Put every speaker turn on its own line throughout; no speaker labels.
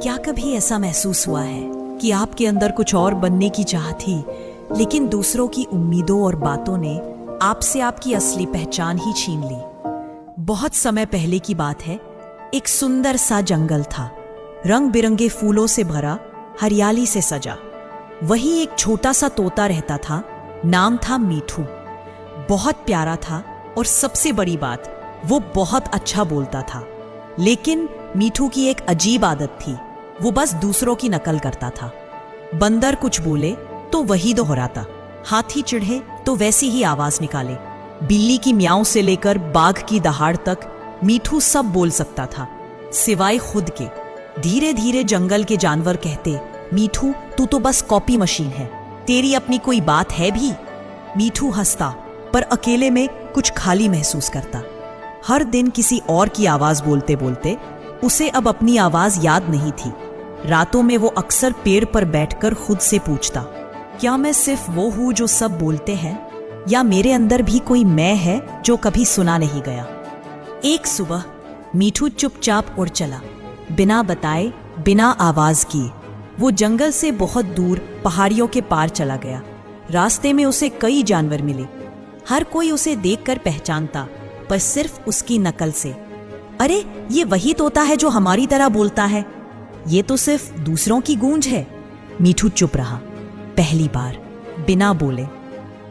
क्या कभी ऐसा महसूस हुआ है कि आपके अंदर कुछ और बनने की चाह थी, लेकिन दूसरों की उम्मीदों और बातों ने आपसे आपकी असली पहचान ही छीन ली? बहुत समय पहले की बात है। एक सुंदर सा जंगल था, रंग बिरंगे फूलों से भरा, हरियाली से सजा। वहीं एक छोटा सा तोता रहता था। नाम था मीठू। बहुत प्यारा था और सबसे बड़ी बात, वो बहुत अच्छा बोलता था। लेकिन मीठू की एक अजीब आदत थी, वो बस दूसरों की नकल करता था। बंदर कुछ बोले तो वही दोहराता, हाथी चिढ़े तो वैसी ही आवाज निकाले। बिल्ली की म्याऊं से लेकर बाघ की दहाड़ तक मीठू सब बोल सकता था, सिवाय खुद के। धीरे धीरे जंगल के जानवर कहते, मीठू तू तो बस कॉपी मशीन है, तेरी अपनी कोई बात है भी? मीठू हंसता, पर अकेले में कुछ खाली महसूस करता। हर दिन किसी और की आवाज बोलते बोलते उसे अब अपनी आवाज याद नहीं थी। रातों में वो अक्सर पेड़ पर बैठकर खुद से पूछता, क्या मैं सिर्फ वो हूं जो सब बोलते हैं, या मेरे अंदर भी कोई मैं है जो कभी सुना नहीं गया? एक सुबह मीठू चुपचाप उड़ चला, बिना बताए, बिना आवाज किए। वो जंगल से बहुत दूर पहाड़ियों के पार चला गया। रास्ते में उसे कई जानवर मिले। हर कोई उसे देखकर पहचानता, पर सिर्फ उसकी नकल से। अरे, ये वही तोता है जो हमारी तरह बोलता है, ये तो सिर्फ दूसरों की गूंज है। मीठू चुप रहा। पहली बार बिना बोले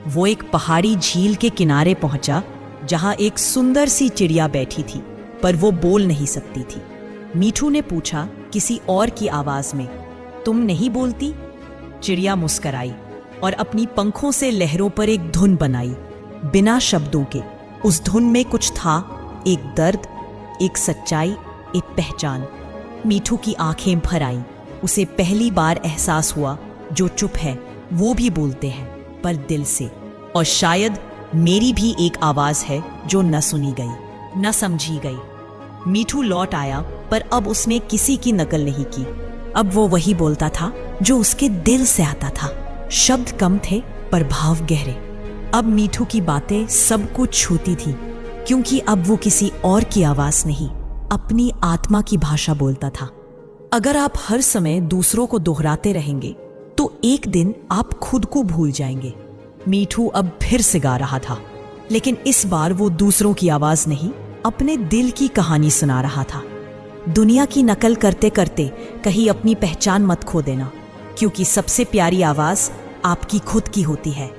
वो एक पहाड़ी झील के किनारे पहुंचा, जहां एक सुंदर सी चिड़िया बैठी थी, पर वो बोल नहीं सकती थी। मीठू ने पूछा किसी और की आवाज में, तुम नहीं बोलती? चिड़िया मुस्कराई और अपनी पंखों से लहरों पर एक धुन बनाई, बिना शब्दों के। उस धुन में कुछ था, एक दर्द, एक सच्चाई, एक पहचान। मीठू की आंखें भर आईं। उसे पहली बार एहसास हुआ, जो चुप है वो भी बोलते हैं, पर दिल से। और शायद मेरी भी एक आवाज है जो न सुनी गई, न समझी गई। मीठू लौट आया, पर अब उसने किसी की नकल नहीं की। अब वो वही बोलता था जो उसके दिल से आता था। शब्द कम थे, पर भाव गहरे। अब मीठू की बातें सबको छूती थी, क्योंकि अब वो किसी और की आवाज नहीं, अपनी आत्मा की भाषा बोलता था। अगर आप हर समय दूसरों को दोहराते रहेंगे, तो एक दिन आप खुद को भूल जाएंगे। मीठू अब फिर से गा रहा था, लेकिन इस बार वो दूसरों की आवाज नहीं, अपने दिल की कहानी सुना रहा था। दुनिया की नकल करते करते कहीं अपनी पहचान मत खो देना, क्योंकि सबसे प्यारी आवाज आपकी खुद की होती है।